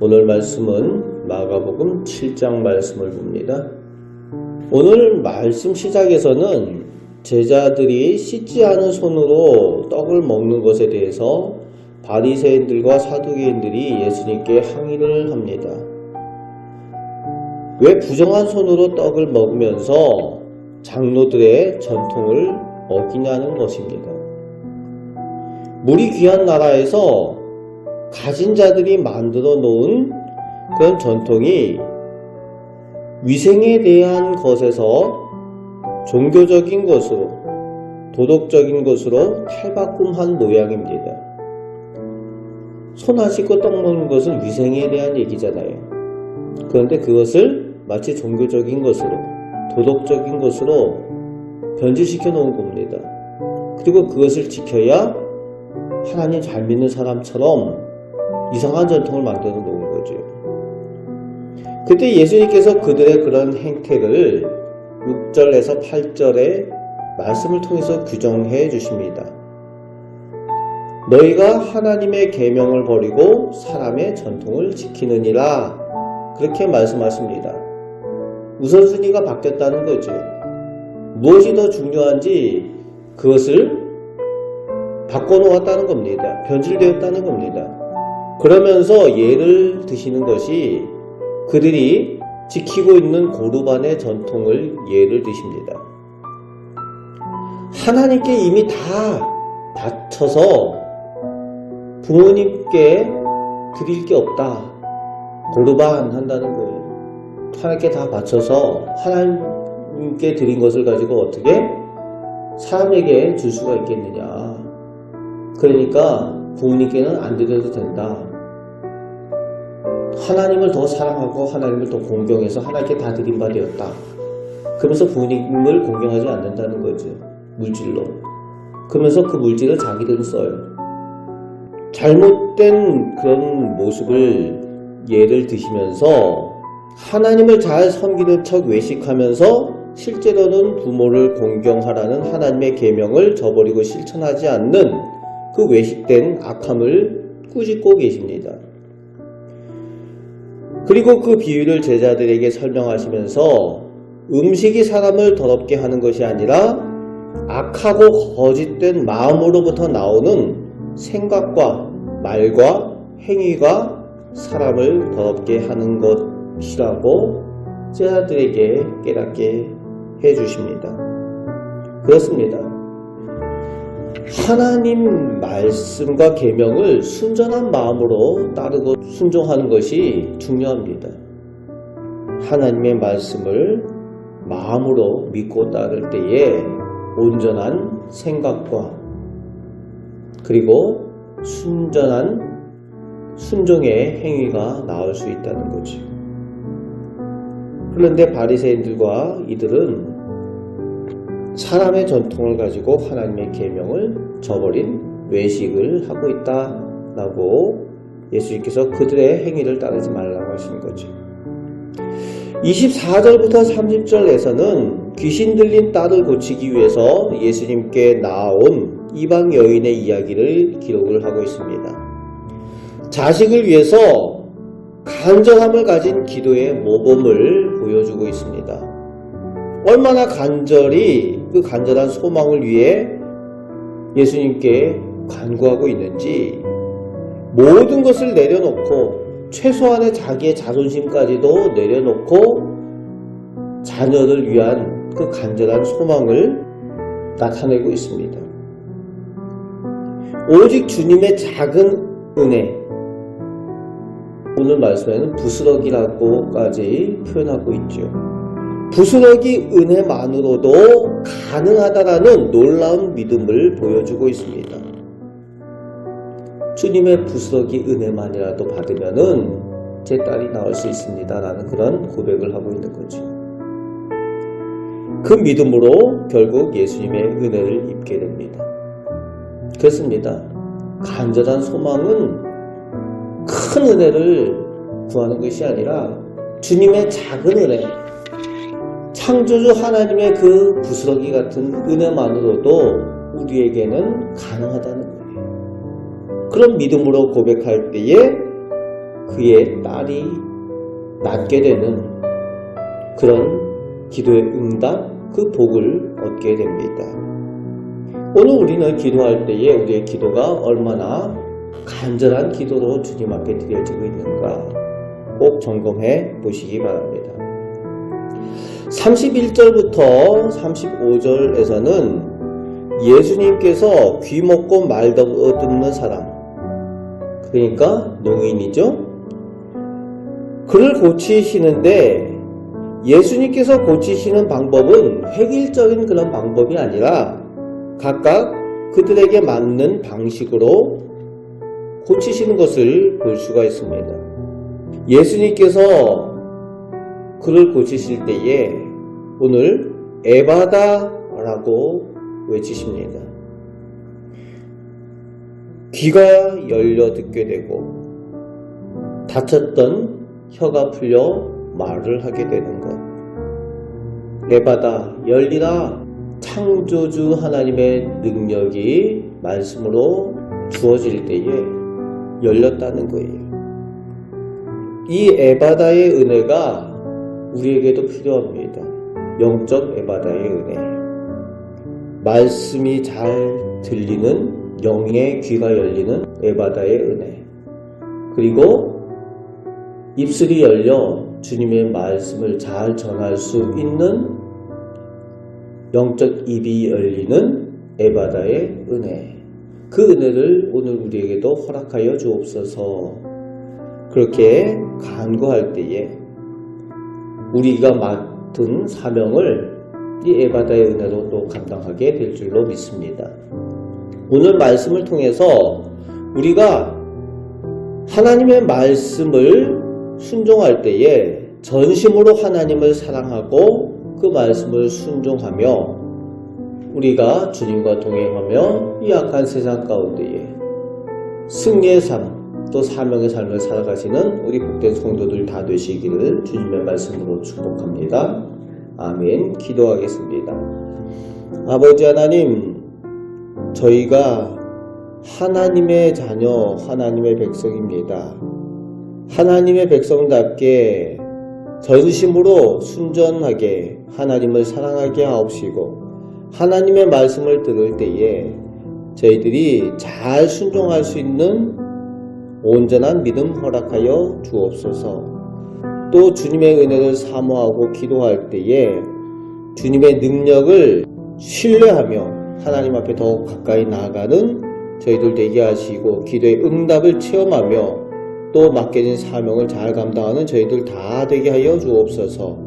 오늘 말씀은 마가복음 7장 말씀을 봅니다. 오늘 말씀 시작에서는 제자들이 씻지 않은 손으로 떡을 먹는 것에 대해서 바리새인들과 사두개인들이 예수님께 항의를 합니다. 왜 부정한 손으로 떡을 먹으면서 장로들의 전통을 어기냐는 것입니다. 물이 귀한 나라에서 가진 자들이 만들어 놓은 그런 전통이 위생에 대한 것에서 종교적인 것으로, 도덕적인 것으로 탈바꿈한 모양입니다. 손 안 씻고 떡 먹는 것은 위생에 대한 얘기잖아요. 그런데 그것을 마치 종교적인 것으로, 도덕적인 것으로 변질시켜 놓은 겁니다. 그리고 그것을 지켜야 하나님 잘 믿는 사람처럼 이상한 전통을 만들어 놓은 거죠. 그때 예수님께서 그들의 그런 행태를 6절에서 8절의 말씀을 통해서 규정해 주십니다. 너희가 하나님의 계명을 버리고 사람의 전통을 지키느니라, 그렇게 말씀하십니다. 우선순위가 바뀌었다는 거죠. 무엇이 더 중요한지 그것을 바꿔놓았다는 겁니다. 변질되었다는 겁니다. 그러면서 예를 드시는 것이 그들이 지키고 있는 고르반의 전통을 예를 드십니다. 하나님께 이미 다 바쳐서 부모님께 드릴 게 없다. 고르반 한다는 거예요. 하나님께 다 바쳐서 하나님께 드린 것을 가지고 어떻게 사람에게 줄 수가 있겠느냐. 그러니까 부모님께는 안 드려도 된다. 하나님을 더 사랑하고 하나님을 더 공경해서 하나님께 다 드린 바 되었다. 그러면서 부모님을 공경하지 않는다는 거죠. 물질로. 그러면서 그 물질을 자기들은 써요. 잘못된 그런 모습을 예를 드시면서 하나님을 잘 섬기는 척 외식하면서 실제로는 부모를 공경하라는 하나님의 계명을 저버리고 실천하지 않는 그 외식된 악함을 꾸짖고 계십니다. 그리고 그 비유를 제자들에게 설명하시면서 음식이 사람을 더럽게 하는 것이 아니라 악하고 거짓된 마음으로부터 나오는 생각과 말과 행위가 사람을 더럽게 하는 것이라고 제자들에게 깨닫게 해주십니다. 그렇습니다. 하나님 말씀과 계명을 순전한 마음으로 따르고 순종하는 것이 중요합니다. 하나님의 말씀을 마음으로 믿고 따를 때에 온전한 생각과 그리고 순종의 행위가 나올 수 있다는 거죠. 그런데 바리새인들과 이들은 사람의 전통을 가지고 하나님의 계명을 저버린 외식을 하고 있다라고 예수님께서 그들의 행위를 따르지 말라고 하시는 거죠. 24절부터 30절에서는 귀신 들린 딸을 고치기 위해서 예수님께 나온 이방 여인의 이야기를 기록을 하고 있습니다. 자식을 위해서 간절함을 가진 기도의 모범을 보여주고 있습니다. 얼마나 간절히 그 간절한 소망을 위해 예수님께 간구하고 있는지 모든 것을 내려놓고 최소한의 자기의 자존심까지도 내려놓고 자녀를 위한 그 간절한 소망을 나타내고 있습니다. 오직 주님의 작은 은혜, 오늘 말씀에는 부스러기라고까지 표현하고 있죠. 부스러기 은혜만으로도 가능하다라는 놀라운 믿음을 보여주고 있습니다. 주님의 부스러기 은혜만이라도 받으면은 제 딸이 나올 수 있습니다 라는 그런 고백을 하고 있는 거죠. 그 믿음으로 결국 예수님의 은혜를 입게 됩니다. 그렇습니다. 간절한 소망은 큰 은혜를 구하는 것이 아니라 주님의 작은 은혜, 창조주 하나님의 그 부스러기 같은 은혜만으로도 우리에게는 가능하다는 거예요. 그런 믿음으로 고백할 때에 그의 딸이 낫게 되는 그런 기도의 응답, 그 복을 얻게 됩니다. 오늘 우리는 기도할 때에 우리의 기도가 얼마나 간절한 기도로 주님 앞에 드려지고 있는가 꼭 점검해 보시기 바랍니다. 31절부터 35절에서는 예수님께서 귀 먹고 말 듣는 사람, 그러니까 농인이죠. 그를 고치시는데 예수님께서 고치시는 방법은 획일적인 그런 방법이 아니라 각각 그들에게 맞는 방식으로 고치시는 것을 볼 수가 있습니다. 예수님께서 그를 고치실 때에 오늘 에바다라고 외치십니다. 귀가 열려 듣게 되고 다쳤던 혀가 풀려 말을 하게 되는 것. 에바다, 열리라. 창조주 하나님의 능력이 말씀으로 주어질 때에 열렸다는 거예요. 이 에바다의 은혜가 우리에게도 필요합니다. 영적 에바다의 은혜. 말씀이 잘 들리는 영의 귀가 열리는 에바다의 은혜. 그리고 입술이 열려 주님의 말씀을 잘 전할 수 있는 영적 입이 열리는 에바다의 은혜. 그 은혜를 오늘 우리에게도 허락하여 주옵소서. 그렇게 간구할 때에 우리가 맡은 사명을 이 에바다의 은혜로 또 감당하게 될 줄로 믿습니다. 오늘 말씀을 통해서 우리가 하나님의 말씀을 순종할 때에 전심으로 하나님을 사랑하고 그 말씀을 순종하며 우리가 주님과 동행하며 이 악한 세상 가운데에 승리의 삶, 또 사명의 삶을 살아가시는 우리 복된 성도들 다 되시기를 주님의 말씀으로 축복합니다. 아멘. 기도하겠습니다. 아버지 하나님, 저희가 하나님의 자녀, 하나님의 백성입니다. 하나님의 백성답게 전심으로 순전하게 하나님을 사랑하게 하옵시고 하나님의 말씀을 들을 때에 저희들이 잘 순종할 수 있는 온전한 믿음 허락하여 주옵소서. 또 주님의 은혜를 사모하고 기도할 때에 주님의 능력을 신뢰하며 하나님 앞에 더 가까이 나아가는 저희들 되게 하시고 기도의 응답을 체험하며 또 맡겨진 사명을 잘 감당하는 저희들 다 되게 하여 주옵소서.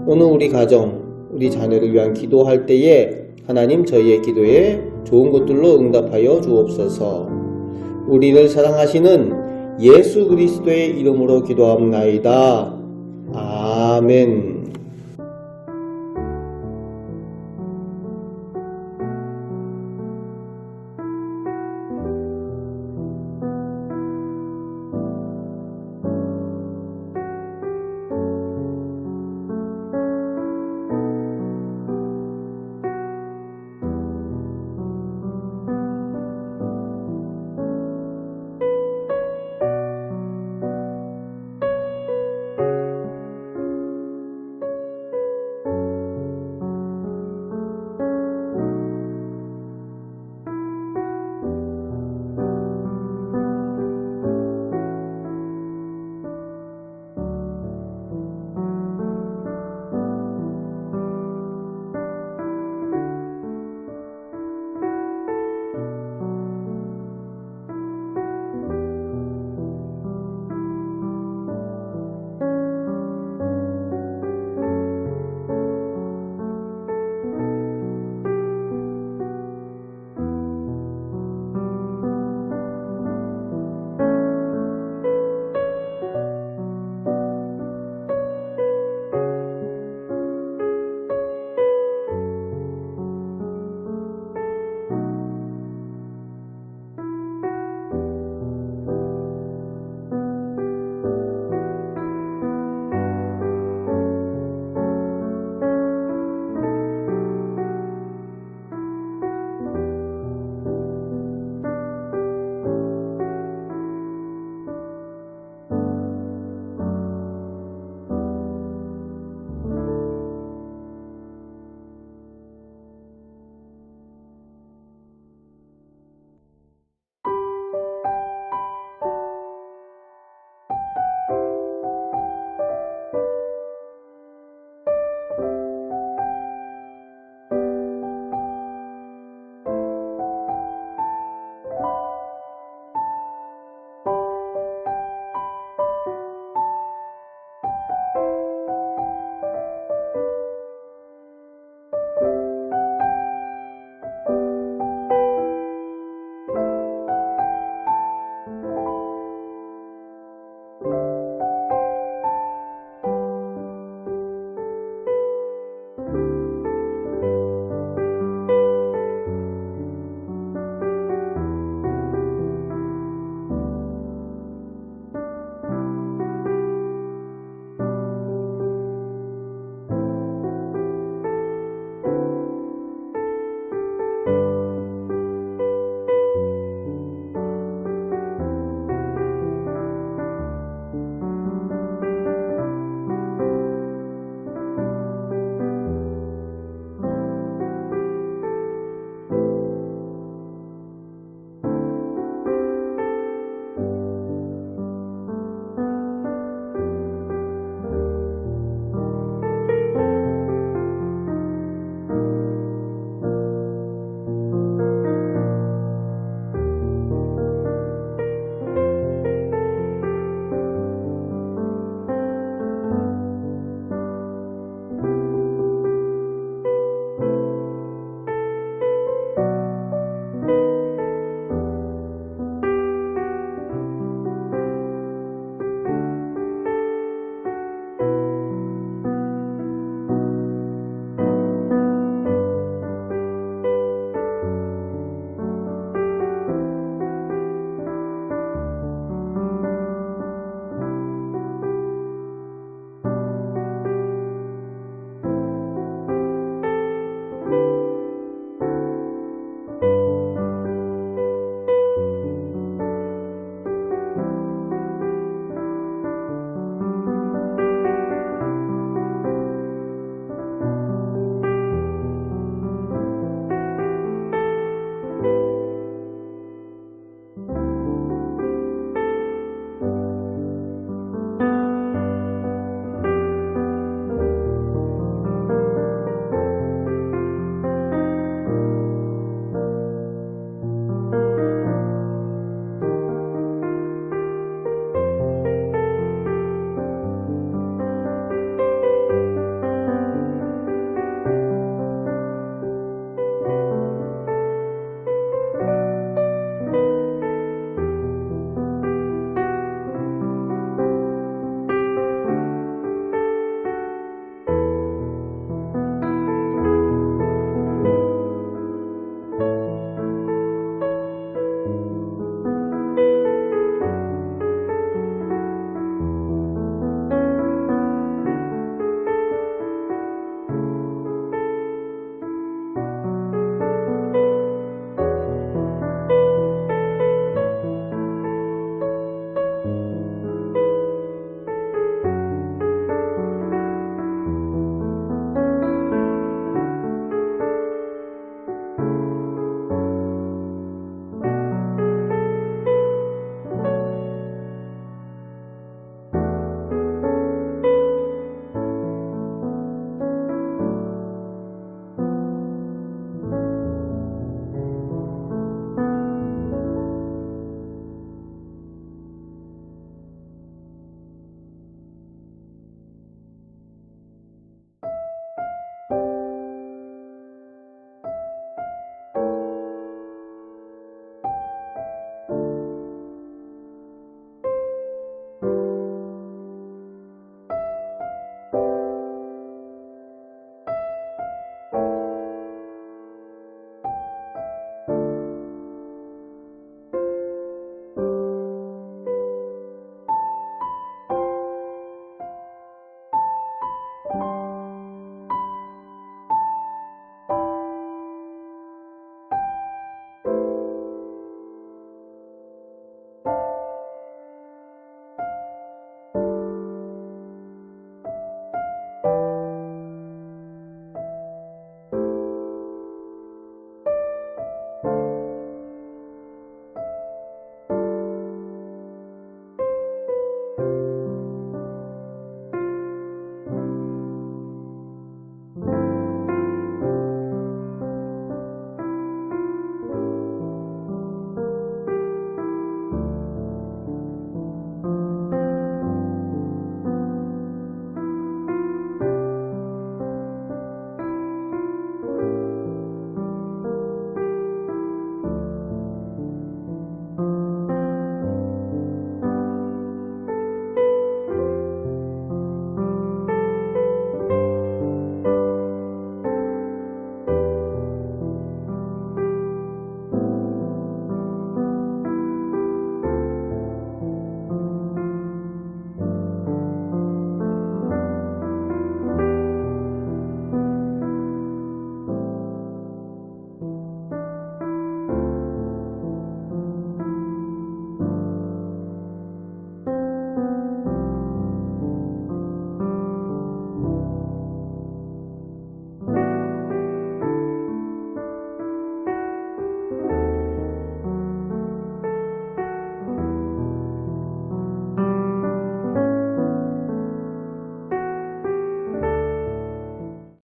오늘 우리 가정, 우리 자녀를 위한 기도할 때에 하나님 저희의 기도에 좋은 것들로 응답하여 주옵소서. 우리를 사랑하시는 예수 그리스도의 이름으로 기도합나이다. 아멘.